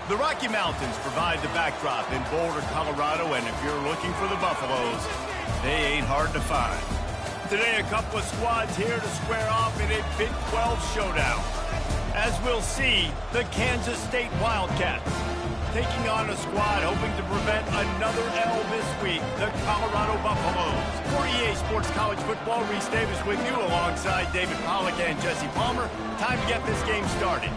The Rocky Mountains provide the backdrop in Boulder, Colorado, and if you're looking for the Buffaloes, they ain't hard to find. Today, a couple of squads here to square off in a Big 12 showdown. As we'll see, the Kansas State Wildcats taking on a squad hoping to prevent another L this week, the Colorado Buffaloes. For EA Sports College Football, Reese Davis with you alongside David Pollack and Jesse Palmer. Time to get this game started.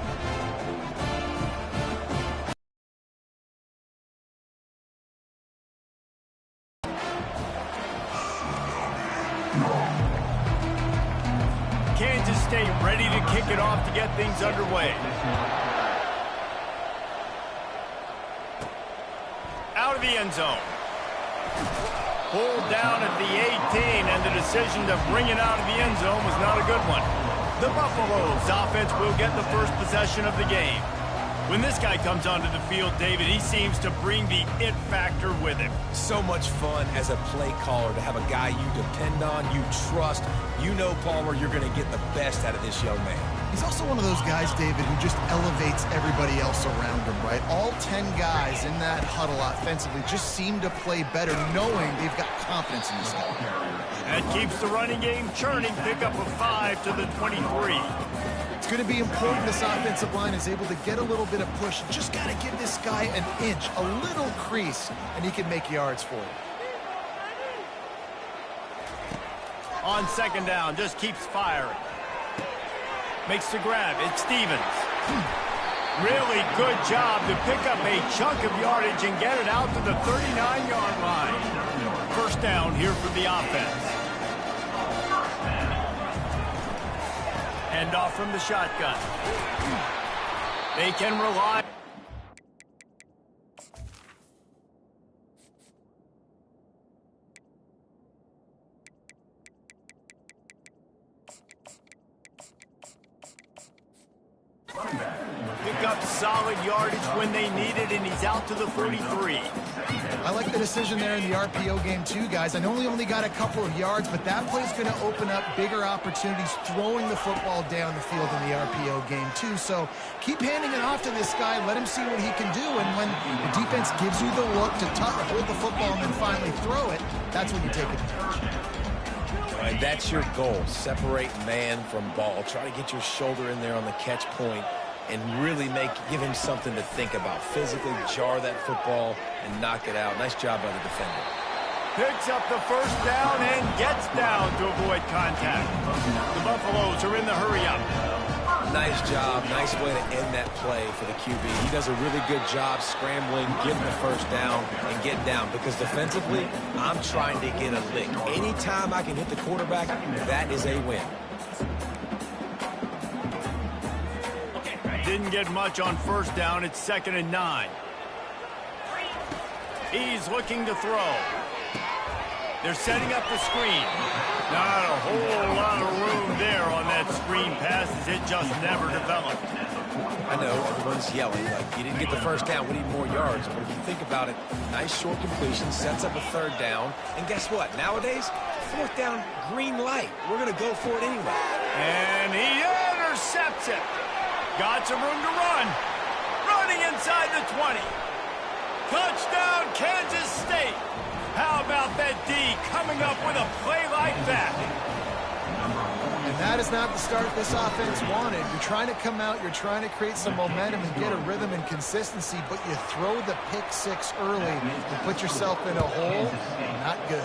Kansas State ready to kick it off to get things underway. Out of the end zone. Pulled down at the 18, and the decision to bring it out of the end zone was not a good one. The Buffaloes offense will get the first possession of the game. When this guy comes onto the field, David, he seems to bring the it factor with him. So much fun as a play caller to have a guy you depend on, you trust. You know, Palmer, you're going to get the best out of this young man. He's also one of those guys, David, who just elevates everybody else around him, right? All 10 guys in that huddle offensively just seem to play better knowing they've got confidence in this guy. That keeps the running game churning. Pick up a 5 to the 23. It's going to be important this offensive line is able to get a little bit of push. Just got to give this guy an inch, a little crease, and he can make yards for you. On second down, just keeps firing. Makes the grab. It's Stevens. Really good job to pick up a chunk of yardage and get it out to the 39-yard line. First down here for the offense. Hand off from the shotgun. They can rely. Pick up solid yardage when they need it, and he's out to the 43. I like the decision there in the RPO game too, guys. I know he only got a couple of yards, but that play's going to open up bigger opportunities throwing the football down the field in the RPO game too. So keep handing it off to this guy. Let him see what he can do. And when the defense gives you the look to hold the football and then finally throw it, that's when you take advantage. And that's your goal. Separate man from ball. Try to get your shoulder in there on the catch point and really give him something to think about. Physically jar that football and knock it out. Nice job by the defender. Picks up the first down and gets down to avoid contact. The Buffaloes are in the hurry-up. Nice job. Nice way to end that play for the QB. He does a really good job scrambling, getting the first down, and getting down. Because defensively, I'm trying to get a lick. Anytime I can hit the quarterback, that is a win. Didn't get much on first down. It's 2nd and 9. He's looking to throw. They're setting up the screen. Not a whole lot of room there on that screen pass as it just never developed. I know everyone's yelling like you didn't get the first down, we need more yards. But if you think about it, nice short completion, sets up a third down. And guess what? Nowadays, fourth down, green light. We're going to go for it anyway. And he intercepts it. Got some room to run. Running inside the 20. Touchdown, Kansas State. How about that D coming up with a play like that? And that is not the start this offense wanted. You're trying to come out, you're trying to create some momentum and get a rhythm and consistency, but you throw the pick six early and put yourself in a hole. Not good.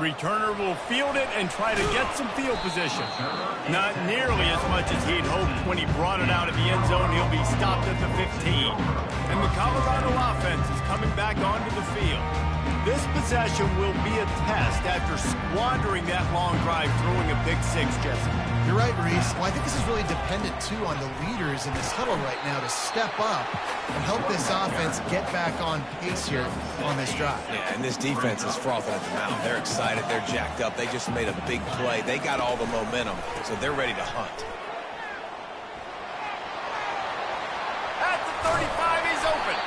Returner will field it and try to get some field position. Not nearly as much as he'd hoped when he brought it out of the end zone. He'll be stopped at the 15. And the Colorado offense is coming back onto the field. This possession will be a test after squandering that long drive throwing a pick six, Jesse. You're right, Reese. Well, I think this is really dependent, too, on the leaders in this huddle right now to step up and help this offense get back on pace here on this drive. Yeah, and this defense is frothing at the mouth. They're excited. They're jacked up. They just made a big play. They got all the momentum, so they're ready to hunt. At the 35, he's open.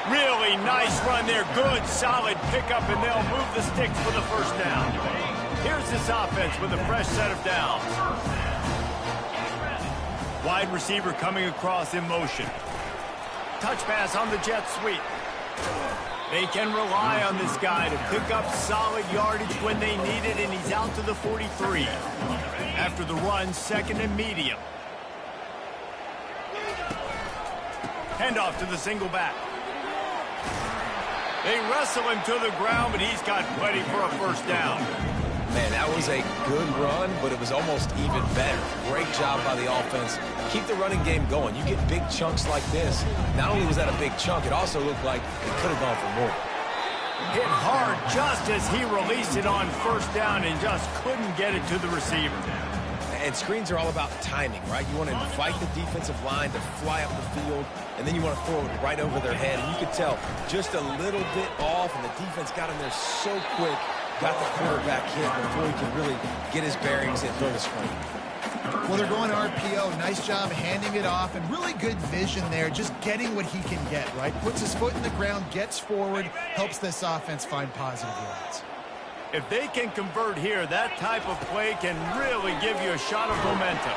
Really nice run there. Good, solid pickup, and they'll move the sticks for the first down. Here's this offense with a fresh set of downs. Wide receiver coming across in motion. Touch pass on the jet sweep. They can rely on this guy to pick up solid yardage when they need it, and he's out to the 43. After the run, second and medium. Handoff to the single back. They wrestle him to the ground, but he's got plenty for a first down. Man, that was a good run, but it was almost even better. Great job by the offense. Keep the running game going. You get big chunks like this. Not only was that a big chunk, it also looked like it could have gone for more. Hit hard just as he released it on first down and just couldn't get it to the receiver. And screens are all about timing, right? You want to invite the defensive line to fly up the field, and then you want to throw it right over their head. And you could tell just a little bit off, and the defense got in there so quick, got the quarterback hit before he could really get his bearings and throw the screen. Well, they're going RPO. Nice job handing it off, and really good vision there, just getting what he can get, right? Puts his foot in the ground, gets forward, helps this offense find positive yards. If they can convert here, that type of play can really give you a shot of momentum.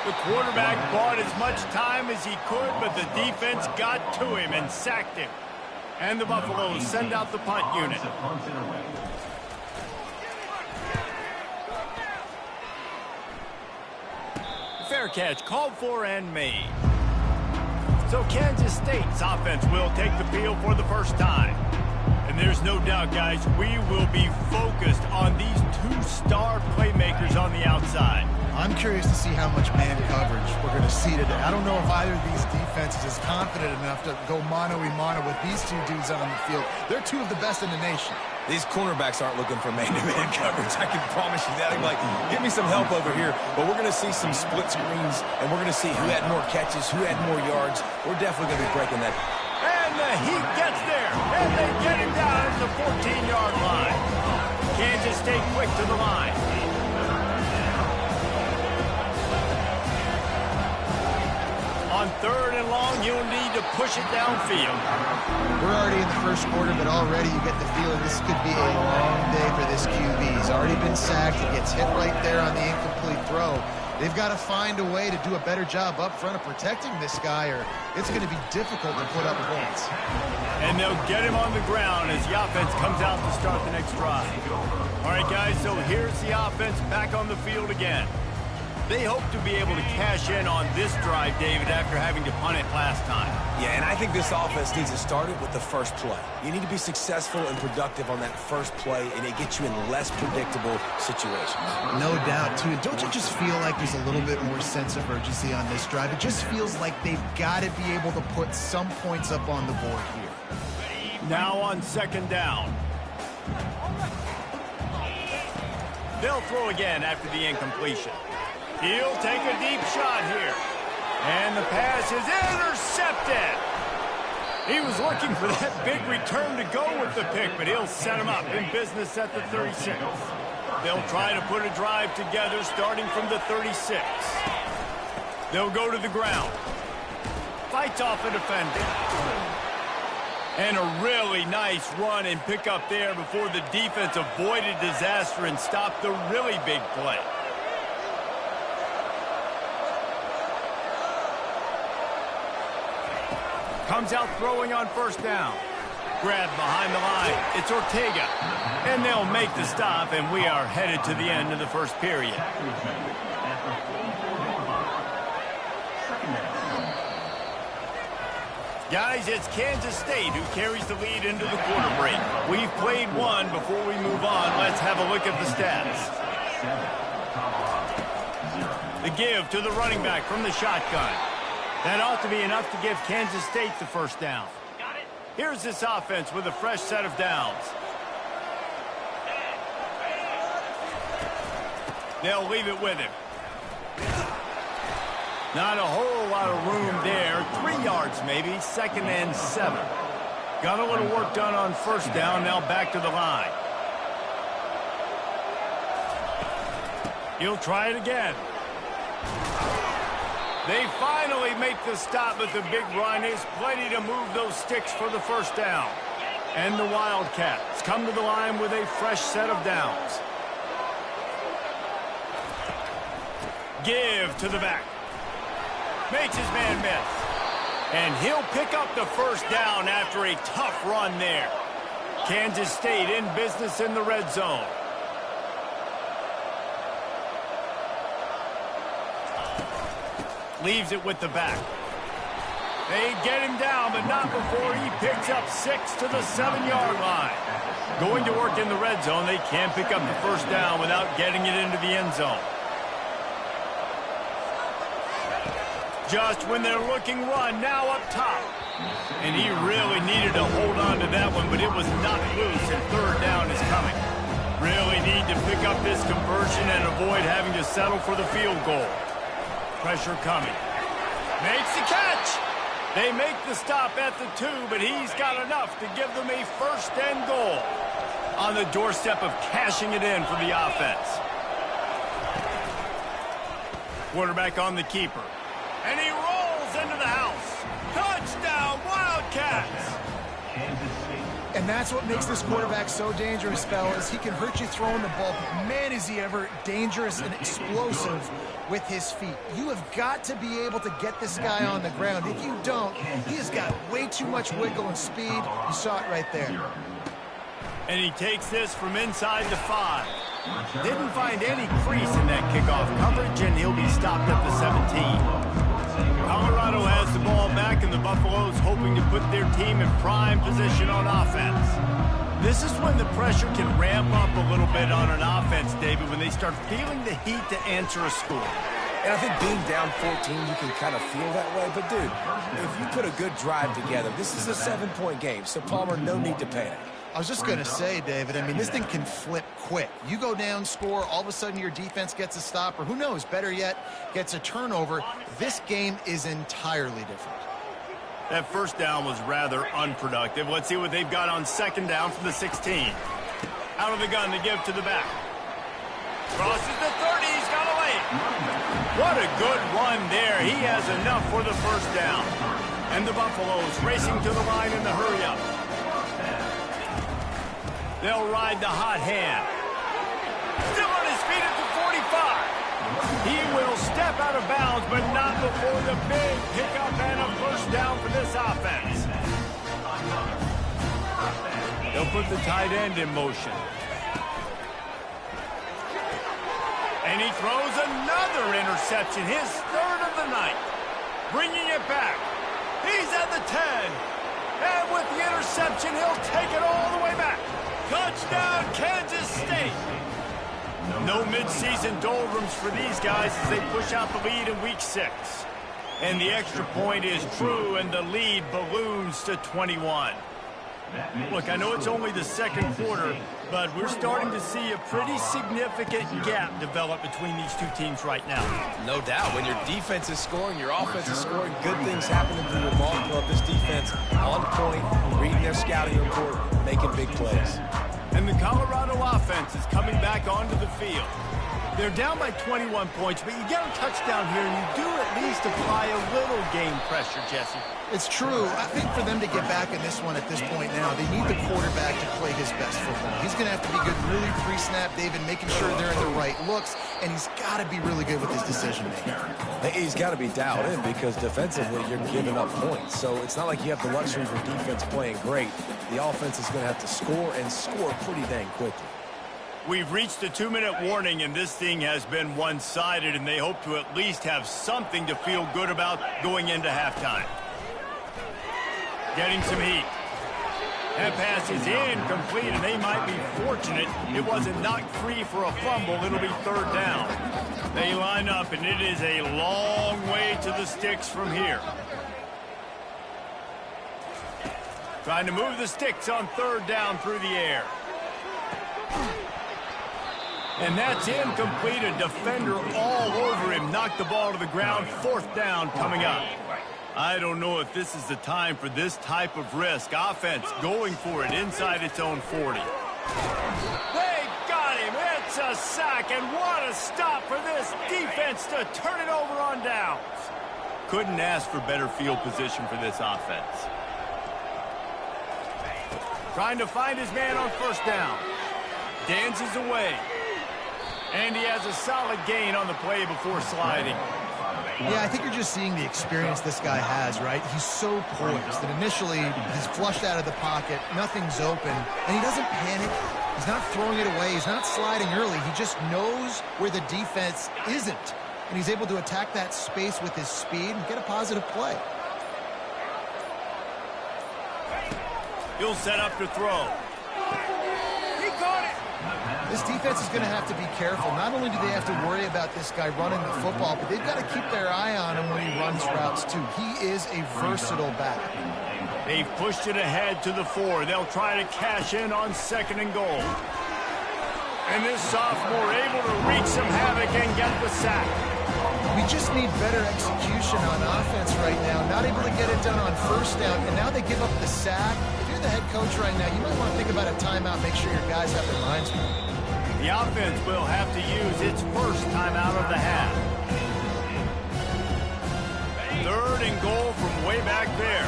The quarterback bought as much time as he could, but the defense got to him and sacked him. And the Buffaloes send out the punt unit. Fair catch, called for and made. So Kansas State's offense will take the field for the first time. And there's no doubt, guys, we will be focused on these two star playmakers on the outside. I'm curious to see how much man coverage we're going to see today. I don't know if either of these defenses is confident enough to go mano-a-mano with these two dudes on the field. They're two of the best in the nation. These cornerbacks aren't looking for man-to-man coverage. I can promise you that. I'm like, give me some help over here. But we're going to see some split screens, and we're going to see who had more catches, who had more yards. We're definitely going to be breaking that. And the heat gets there, and they get him down at the 14-yard line. Kansas State quick to the line. On third and long, you'll need to push it downfield. We're already in the first quarter, but already you get the feeling this could be a long day for this QB. He's already been sacked. He gets hit right there on the incomplete throw. They've got to find a way to do a better job up front of protecting this guy, or it's going to be difficult to put up points. And they'll get him on the ground as the offense comes out to start the next drive. All right, guys, so here's the offense back on the field again. They hope to be able to cash in on this drive, David, after having to punt it last time. Yeah, and I think this offense needs to start it with the first play. You need to be successful and productive on that first play, and it gets you in less predictable situations. No doubt, too. Don't you just feel like there's a little bit more sense of urgency on this drive? It just feels like they've got to be able to put some points up on the board here. Now on second down. They'll throw again after the incompletion. He'll take a deep shot here. And the pass is intercepted. He was looking for that big return to go with the pick, but he'll set him up in business at the 36. They'll try to put a drive together starting from the 36. They'll go to the ground. Fights off a defender. And a really nice run and pick up there before the defense avoided disaster and stopped the really big play. Comes out throwing on first down. Grabbed behind the line. It's Ortega. And they'll make the stop, and we are headed to the end of the first period. Guys, it's Kansas State who carries the lead into the quarter break. We've played one. Before we move on, let's have a look at the stats. The give to the running back from the shotgun. That ought to be enough to give Kansas State the first down. Here's this offense with a fresh set of downs. They'll leave it with him. Not a whole lot of room there. 3 yards maybe, second and 7. Got a little work done on first down, now back to the line. He'll try it again. They finally make the stop, but the big run is plenty to move those sticks for the first down. And the Wildcats come to the line with a fresh set of downs. Give to the back. Makes his man miss. And he'll pick up the first down after a tough run there. Kansas State in business in the red zone. Leaves it with the back. They get him down, but not before he picks up 6 to the 7-yard line. Going to work in the red zone, they can't pick up the first down without getting it into the end zone. Just when they're looking run, now up top. And he really needed to hold on to that one, but it was knocked loose, and third down is coming. Really need to pick up this conversion and avoid having to settle for the field goal. Pressure coming. Makes the catch. They make the stop at the 2, but he's got enough to give them a first and goal. On the doorstep of cashing it in for the offense. Quarterback on the keeper. And he rolls into the house. Touchdown, Wildcats! And that's what makes this quarterback so dangerous, fellas. He can hurt you throwing the ball, but man, is he ever dangerous and explosive with his feet. You have got to be able to get this guy on the ground. If you don't, he has got way too much wiggle and speed. You saw it right there. And he takes this from inside the 5. Didn't find any crease in that kickoff coverage, and he'll be stopped at the 17. Colorado has the ball back, and the Buffaloes hoping to put their team in prime position on offense. This is when the pressure can ramp up a little bit on an offense, David, when they start feeling the heat to answer a score. And I think being down 14, you can kind of feel that way. But, dude, if you put a good drive together, this is a 7-point game, so, Palmer, no need to panic. I was just going to say, David, I mean, this thing can flip quick. You go down, score, all of a sudden your defense gets a stop, or who knows, better yet, gets a turnover. This game is entirely different. That first down was rather unproductive. Let's see what they've got on second down from the 16. Out of the gun to give to the back. Crosses the 30, he's got a lane. What a good run there. He has enough for the first down. And the Buffaloes racing to the line in the hurry-up. They'll ride the hot hand. Still on his feet at the 45. He will step out of bounds, but not before the big pickup and a first down for this offense. They'll put the tight end in motion. And he throws another interception, his third of the night. Bringing it back. He's at the 10. And with the interception, he'll take it all the way back. Touchdown, Kansas State. No midseason doldrums for these guys as they push out the lead in week 6. And the extra point is true, and the lead balloons to 21. Look, I know it's only the second quarter, but we're starting to see a pretty significant gap develop between these two teams right now. No doubt. When your defense is scoring, your offense is scoring, good things happening through your ball club. This defense on point, reading their scouting report, making big plays. And the Colorado offense is coming back onto the field. They're down by 21 points, but you get a touchdown here, and you do at least apply a little game pressure, Jesse. It's true. I think for them to get back in this one at this point now, they need the quarterback to play his best football. He's going to have to be good really pre-snap, David, making sure they're in the right looks, and he's got to be really good with his decision-making. He's got to be dialed in because defensively you're giving up points. So it's not like you have the luxury for defense playing great. The offense is going to have to score and score pretty dang quickly. We've reached the 2-minute warning, and this thing has been one-sided, and they hope to at least have something to feel good about going into halftime. Getting some heat. That pass is incomplete, and they might be fortunate it wasn't knocked free for a fumble. It'll be third down. They line up, and it is a long way to the sticks from here. Trying to move the sticks on third down through the air. And that's incomplete. A defender all over him. Knocked the ball to the ground. Fourth down coming up. I don't know if this is the time for this type of risk. Offense going for it inside its own 40. They got him. It's a sack, and what a stop for this defense to turn it over on downs. Couldn't ask for better field position for this offense. Trying to find his man on first down. Dances away. And he has a solid gain on the play before sliding. Yeah, I think you're just seeing the experience this guy has, right? He's so poised that initially he's flushed out of the pocket, nothing's open, and he doesn't panic. He's not throwing it away. He's not sliding early. He just knows where the defense isn't, and he's able to attack that space with his speed and get a positive play. He'll set up to throw. He caught it. This defense is going to have to be careful. Not only do they have to worry about this guy running the football, but they've got to keep their eye on him when he runs routes too. He is a versatile back. They've pushed it ahead to the 4. They'll try to cash in on 2nd and goal. And this sophomore able to wreak some havoc and get the sack. We just need better execution on offense right now. Not able to get it done on 1st down, and now they give up the sack. If you're the head coach right now, you might want to think about a timeout, make sure your guys have their minds right. The offense will have to use its first timeout of the half. 3rd and goal from way back there.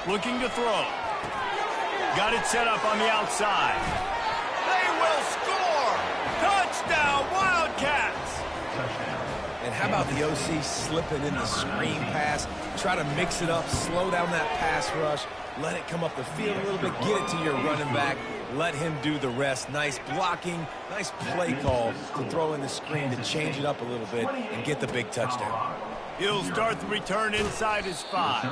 Looking to throw. Got it set up on the outside. They will score! Touchdown, Wildcats! And how about the OC slipping in the screen pass, try to mix it up, slow down that pass rush, let it come up the field a little bit, get it to your running back, let him do the rest. Nice blocking, nice play call to throw in the screen to change it up a little bit and get the big touchdown. He'll start the return inside his 5.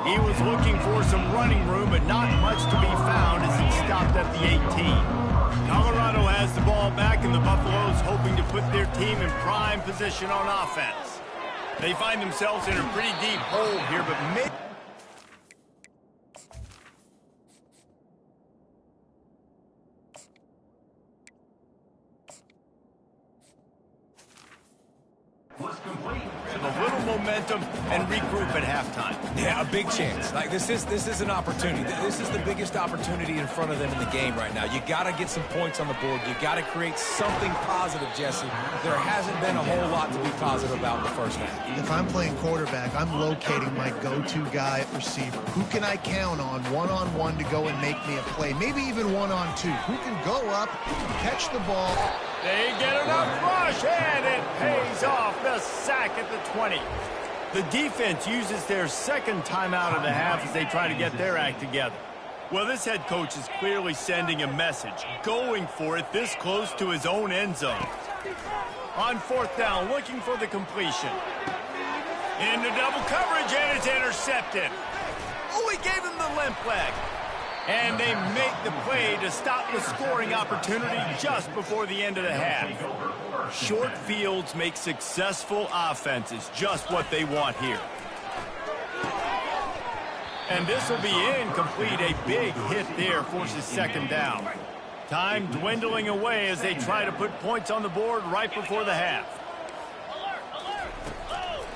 He was looking for some running room, but not much to be found as he stopped at the 18. Colorado has the ball back, and the Buffaloes hoping to put their team in prime position on offense. They find themselves in a pretty deep hole here, but maybe... a little momentum and regroup at halftime. Yeah, a big chance. Like this is an opportunity. This is the biggest opportunity in front of them in the game right now. You got to get some points on the board. You got to create something positive, Jesse. There hasn't been a whole lot to be positive about in the first half. If I'm playing quarterback, I'm locating my go-to guy at receiver. Who can I count on one-on-one to go and make me a play? Maybe even one-on-two. Who can go up, catch the ball? They get enough rush, and it pays off. The sack at the 20. The defense uses their 2nd timeout of the half as they try to get their act together. Well, this head coach is clearly sending a message, going for it this close to his own end zone. On 4th down, looking for the completion. Into double coverage, and it's intercepted. Oh, he gave him the limp leg. And they make the play to stop the scoring opportunity just before the end of the half. Short fields make successful offenses just what they want here. And this will be incomplete. A big hit there forces 2nd down. Time dwindling away as they try to put points on the board right before the half.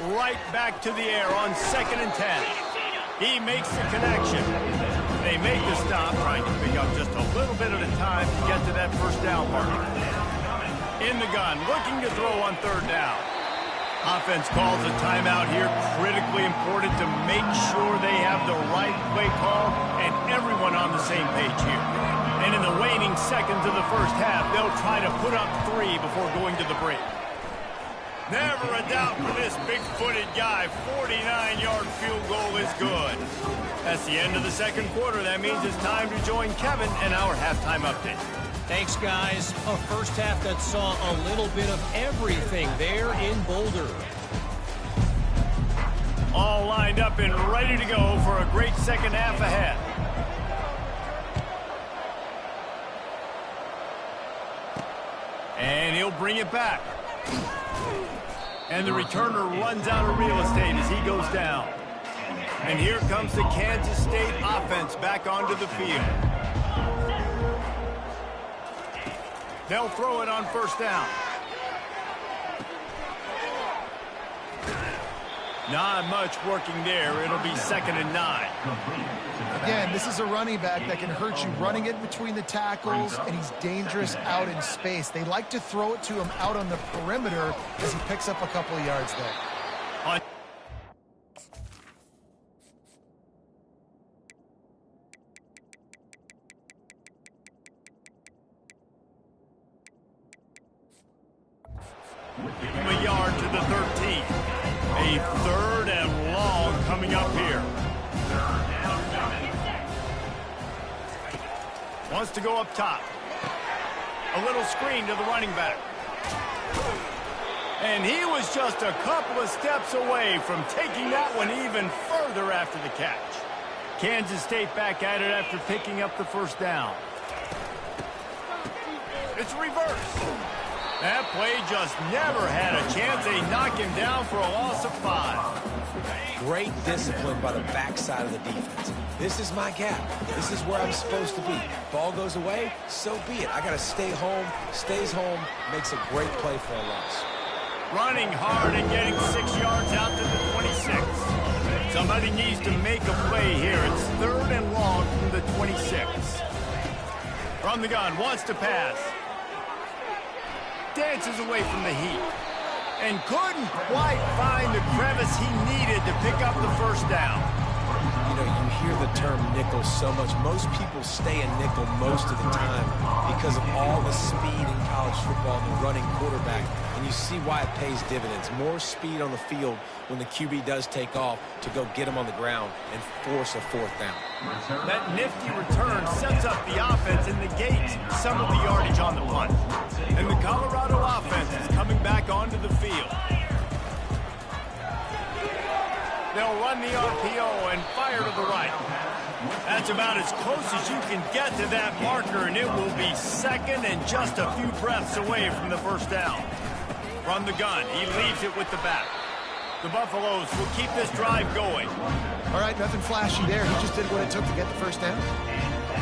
Right back to the air on 2nd and 10. He makes the connection. They make the stop, trying to pick up just a little bit at a time to get to that 1st down mark. In the gun, looking to throw on 3rd down. Offense calls a timeout here, critically important to make sure they have the right play call and everyone on the same page here. And in the waning seconds of the first half, they'll try to put up 3 before going to the break. Never a doubt for this big-footed guy. 49-yard field goal is good. That's the end of the 2nd quarter. That means it's time to join Kevin in our halftime update. Thanks, guys. A first half that saw a little bit of everything there in Boulder. All lined up and ready to go for a great 2nd half ahead. And he'll bring it back. And the returner runs out of real estate as he goes down. And here comes the Kansas State offense back onto the field. They'll throw it on 1st down. Not much working there. It'll be 2nd and 9. Again, this is a running back that can hurt you running it between the tackles, and he's dangerous out in space. They like to throw it to him out on the perimeter as he picks up a couple of yards there. On third and long coming up here. Wants to go up top. A little screen to the running back. And he was just a couple of steps away from taking that one even further after the catch. Kansas State back at it after picking up the first down. It's reverse. That play just never had a chance. They knock him down for a loss of 5. Great discipline by the backside of the defense. This is my gap. This is where I'm supposed to be. Ball goes away, so be it. I got to stay home. Stays home. Makes a great play for a loss. Running hard and getting 6 yards out to the 26. Somebody needs to make a play here. It's third and long from the 26. From the gun, wants to pass. Dances away from the heat. And couldn't quite find the crevice he needed to pick up the first down. You know, you hear the term nickel so much. Most people stay in nickel most of the time because of all the speed in college football and the running quarterback. And you see why it pays dividends. More speed on the field when the QB does take off to go get him on the ground and force a fourth down. That nifty return sets up the offense and negates some of the yardage on the punt. And the Colorado offense is coming back onto the field. They'll run the RPO and fire to the right. That's about as close as you can get to that marker, and it will be second and just a few breaths away from the first down. From the gun, he leaves it with the back. The Buffaloes will keep this drive going. All right, nothing flashy there. He just did what it took to get the first down.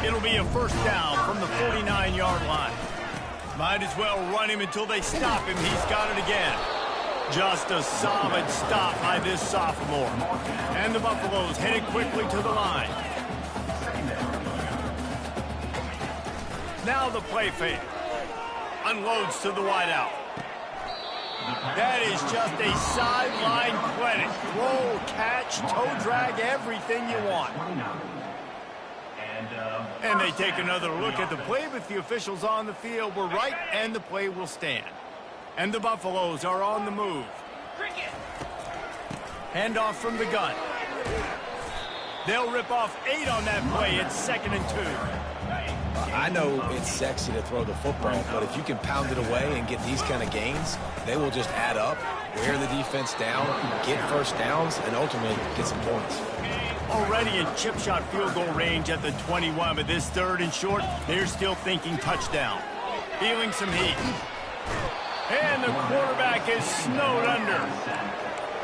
It'll be a first down from the 49-yard line. Might as well run him until they stop him. He's got it again. Just a solid stop by this sophomore. And the Buffaloes headed quickly to the line. Now the play fake. Unloads to the wideout. That is just a sideline clinic. Roll, catch, toe drag, everything you want. And they take another look at the play, but the officials on the field were right, and the play will stand. And the Buffaloes are on the move. Handoff from the gun. They'll rip off 8 on that play. It's 2nd and 2. I know it's sexy to throw the football, but if you can pound it away and get these kind of gains, they will just add up, wear the defense down, get first downs, and ultimately get some points. Already in chip shot field goal range at the 21, but this 3rd and short, they're still thinking touchdown. Feeling some heat. And the quarterback is snowed under.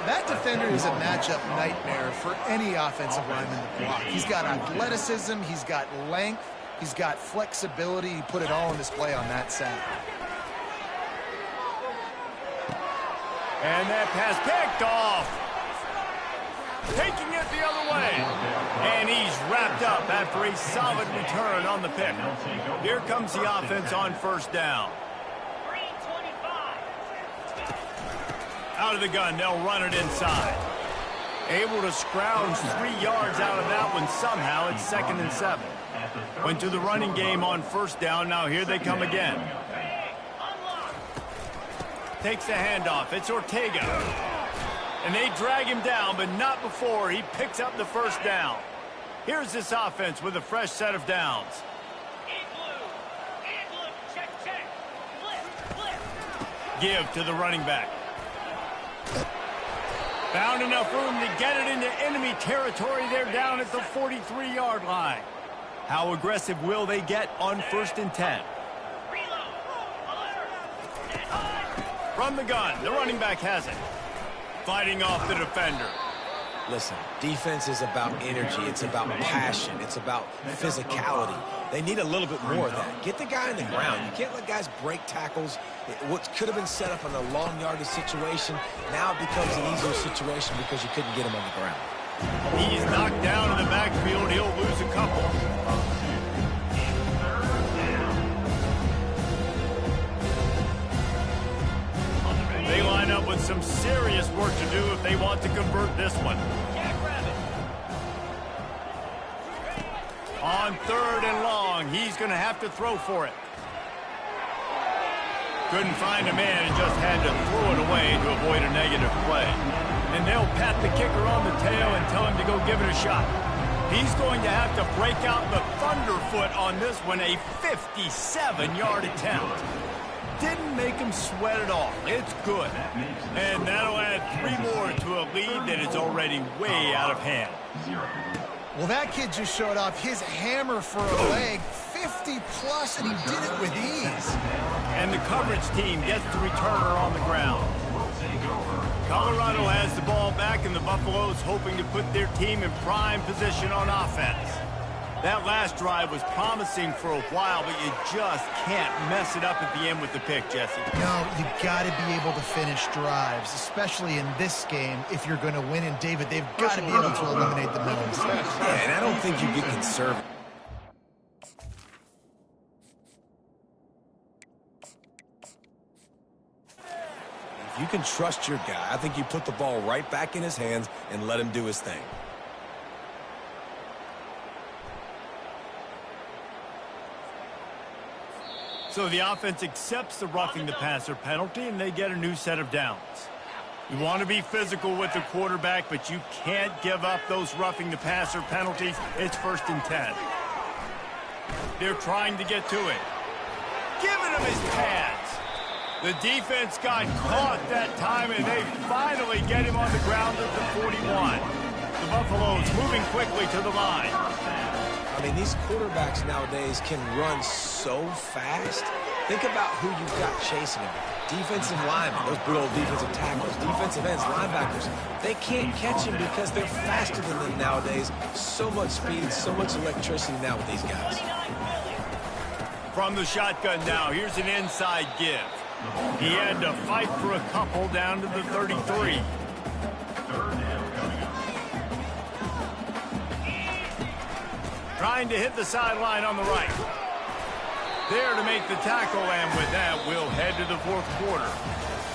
That defender is a matchup nightmare for any offensive lineman to block. He's got athleticism, he's got length, he's got flexibility. He put it all on display on that side. And that pass picked off. Taking it the other way. And he's wrapped up after a solid return on the pick. Here comes the offense on first down. Out of the gun, they'll run it inside. Able to scrounge 3 yards out of that one somehow. It's 2nd and 7. Went to the running game on first down. Now here they come again. Takes the handoff. It's Ortega. And they drag him down, but not before he picks up the first down. Here's this offense with a fresh set of downs. Give to the running back. Found enough room to get it into enemy territory. They're down at the 43-yard line. How aggressive will they get on 1st and 10? From the gun, the running back has it. Fighting off the defender. Listen, defense is about energy. It's about passion. It's about physicality. They need a little bit more of that. Get the guy on the ground. You can't let guys break tackles. What could have been set up in a long yardage situation now becomes an easier situation because you couldn't get him on the ground. He's knocked down in the backfield. He'll lose a couple. They line up with some serious work to do if they want to convert this one. On 3rd and long, he's going to have to throw for it. Couldn't find a man and just had to throw it away to avoid a negative play. And they'll pat the kicker on the tail and tell him to go give it a shot. He's going to have to break out the thunderfoot on this one, a 57-yard attempt. Didn't make him sweat at all. It's good. And that'll add 3 more to a lead that is already way out of hand. Well, that kid just showed off his hammer for a leg, 50-plus, and he did it with ease. And the coverage team gets the returner on the ground. Colorado has the ball back, and the Buffaloes hoping to put their team in prime position on offense. That last drive was promising for a while, but you just can't mess it up at the end with the pick, Jesse. No, you got to be able to finish drives, especially in this game if you're going to win. And, David, they've got to be able to eliminate the mental mistakes. Yeah, and I don't think you get conservative. If you can trust your guy, I think you put the ball right back in his hands and let him do his thing. So the offense accepts the roughing the passer penalty, and they get a new set of downs. You want to be physical with the quarterback, but you can't give up those roughing the passer penalties. It's 1st and 10. They're trying to get to it. Giving him his pads. The defense got caught that time, and they finally get him on the ground at the 41. The Buffaloes moving quickly to the line. I mean, these quarterbacks nowadays can run so fast. Think about who you've got chasing them. Defensive linemen, those good old defensive tackles, defensive ends, linebackers. They can't catch him because they're faster than them nowadays. So much speed, so much electricity now with these guys. From the shotgun now, here's an inside give. He had to fight for a couple down to the 33. Trying to hit the sideline on the right. There to make the tackle, and with that, we'll head to the 4th quarter.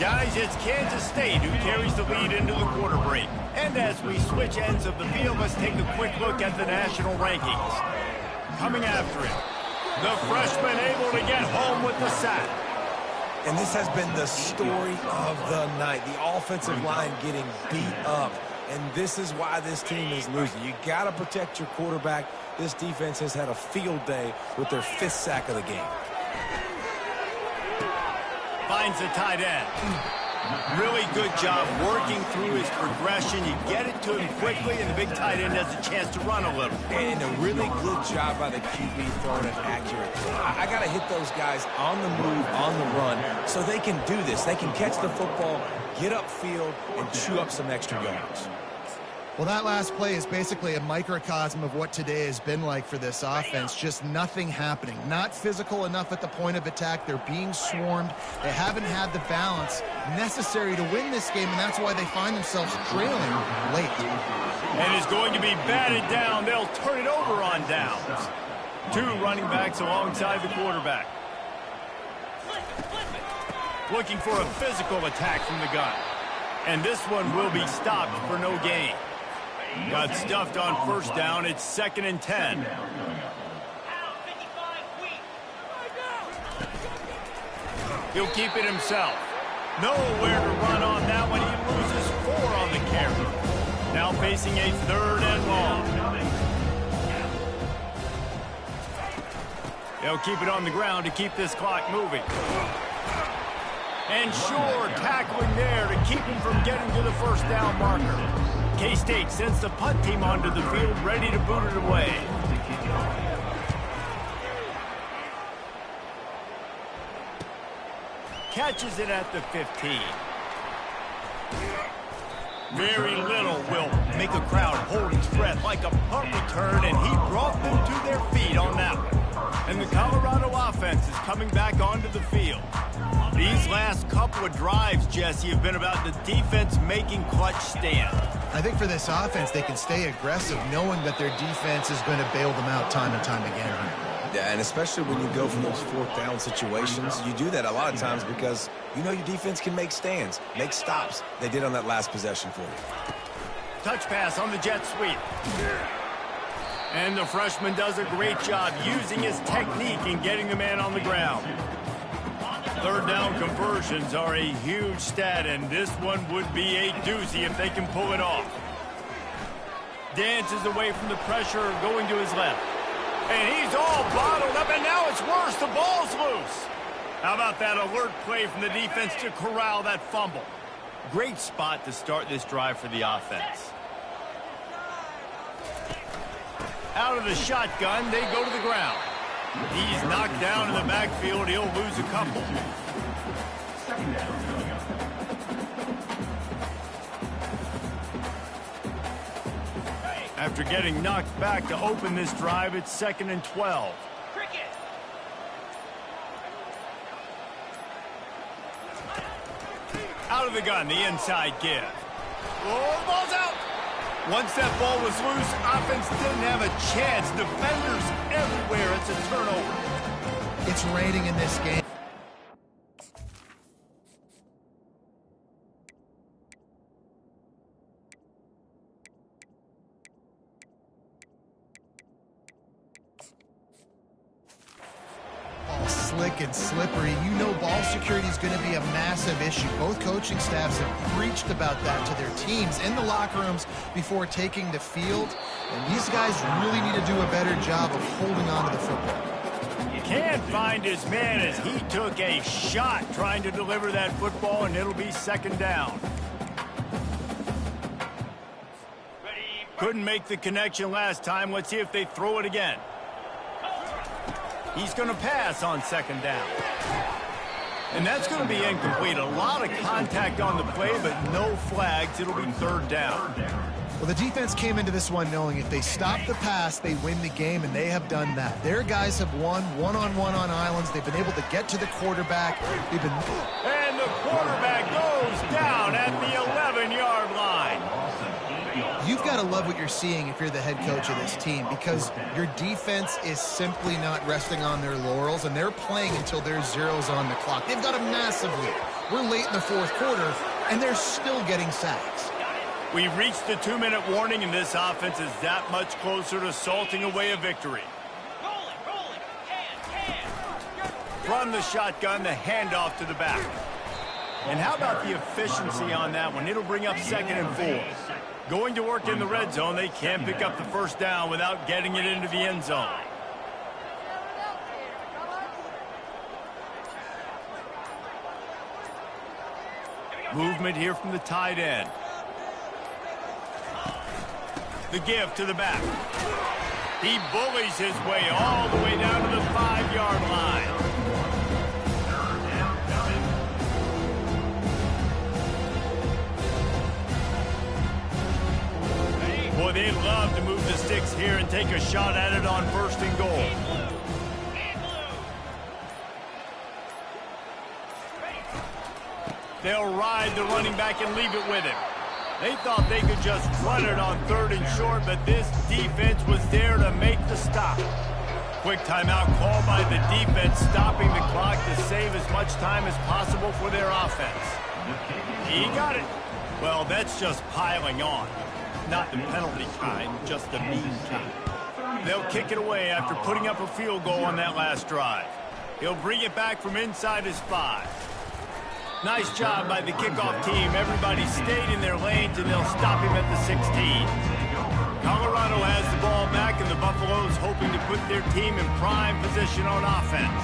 Guys, it's Kansas State who carries the lead into the quarter break. And as we switch ends of the field, let's take a quick look at the national rankings. Coming after it, the freshman able to get home with the sack. And this has been the story of the night. The offensive line getting beat up. And this is why this team is losing. You got to protect your quarterback. This defense has had a field day with their 5th sack of the game. Finds the tight end. Really good job working through his progression. You get it to him quickly, and the big tight end has a chance to run a little. And a really good job by the QB throwing it accurately. I got to hit those guys on the move, on the run, so they can do this. They can catch the football, get upfield, and chew up some extra yards. Well, that last play is basically a microcosm of what today has been like for this offense. Just nothing happening. Not physical enough at the point of attack. They're being swarmed. They haven't had the balance necessary to win this game, and that's why they find themselves trailing late. And it's going to be batted down. They'll turn it over on downs. 2 running backs alongside the quarterback. Looking for a physical attack from the gun. And this one will be stopped for no gain. Got stuffed on 1st down. It's 2nd and 10. He'll keep it himself. Nowhere to run on that one. He loses 4 on the carry. Now facing a 3rd and long. They'll keep it on the ground to keep this clock moving. And sure, tackling there to keep him from getting to the 1st down marker. K-State sends the punt team onto the field, ready to boot it away. Catches it at the 15. Very little will make a crowd hold its breath like a punt return, and he brought them to their feet on that one. And the Colorado offense is coming back onto the field. These last couple of drives, Jesse, have been about the defense making clutch stands. I think for this offense, they can stay aggressive knowing that their defense is going to bail them out time and time again. Yeah, and especially when you go for those 4th down situations, you do that a lot of times because you know your defense can make stands, make stops. They did on that last possession for you. Touch pass on the jet sweep. And the freshman does a great job using his technique and getting the man on the ground. Third down conversions are a huge stat, and this one would be a doozy if they can pull it off. Dances away from the pressure, going to his left. And he's all bottled up, and now it's worse. The ball's loose. How about that alert play from the defense to corral that fumble? Great spot to start this drive for the offense. Out of the shotgun, they go to the ground. He's knocked down in the backfield. He'll lose a couple. After getting knocked back to open this drive, it's 2nd and 12. Out of the gun, the inside give. Oh, ball's out. Once that ball was loose, offense didn't have a chance. Defenders everywhere. It's a turnover. It's raining in this game. Slick and slippery. You know ball security is going to be a massive issue. Both coaching staffs have preached about that to their teams in the locker rooms before taking the field. And these guys really need to do a better job of holding on to the football. You can't find his man as he took a shot trying to deliver that football, and it'll be 2nd down. Couldn't make the connection last time. Let's see if they throw it again. He's going to pass on 2nd down. And that's going to be incomplete. A lot of contact on the play, but no flags. It'll be 3rd down. Well, the defense came into this one knowing if they stop the pass, they win the game, and they have done that. Their guys have won one-on-one on islands. They've been able to get to the quarterback. And the quarterback goes down at the 11-yard line. You've got to love what you're seeing if you're the head coach of this team, because your defense is simply not resting on their laurels, and they're playing until there's zeros on the clock. They've got a massive lead. We're late in the 4th quarter, and they're still getting sacks. We've reached the 2-minute warning, and this offense is that much closer to salting away a victory. From the shotgun, the handoff to the back. And how about the efficiency on that one? It'll bring up 2nd and 4. Going to work in the red zone, they can't pick up the 1st down without getting it into the end zone. Movement here from the tight end. The give to the back. He bullies his way all the way down to the 5-yard line. Boy, they'd love to move the sticks here and take a shot at it on 1st and goal. They'll ride the running back and leave it with him. They thought they could just run it on 3rd and short, but this defense was there to make the stop. Quick timeout called by the defense, stopping the clock to save as much time as possible for their offense. He got it. Well, that's just piling on. Not the penalty kind, just the mean kind. They'll kick it away after putting up a field goal on that last drive. He'll bring it back from inside his 5. Nice job by the kickoff team. Everybody stayed in their lanes, and they'll stop him at the 16. Colorado has the ball back, and the Buffaloes hoping to put their team in prime position on offense.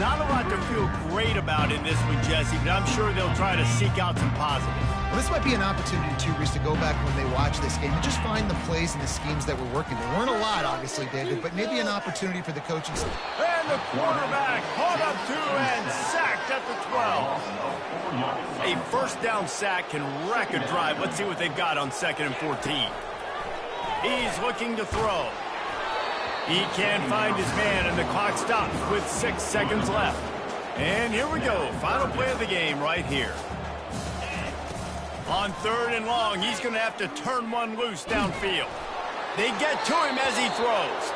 Not a lot to feel great about in this one, Jesse, but I'm sure they'll try to seek out some positives. Well, this might be an opportunity, too, Reese, to go back when they watch this game and just find the plays and the schemes that were working. There weren't a lot, obviously, David, but maybe an opportunity for the coaching staff. And the quarterback caught up to and sacked at the 12. A 1st down sack can wreck a drive. Let's see what they've got on 2nd and 14. He's looking to throw. He can't find his man, and the clock stops with 6 seconds left. And here we go. Final play of the game right here. On 3rd and long, he's going to have to turn one loose downfield. They get to him as he throws.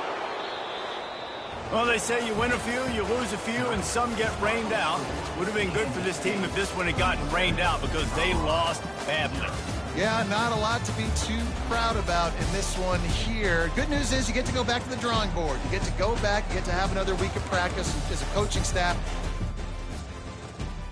Well, they say you win a few, you lose a few, and some get rained out. Would have been good for this team if this one had gotten rained out because they lost badly. Yeah, not a lot to be too proud about in this one here. Good news is you get to go back to the drawing board. You get to go back, you get to have another week of practice as a coaching staff.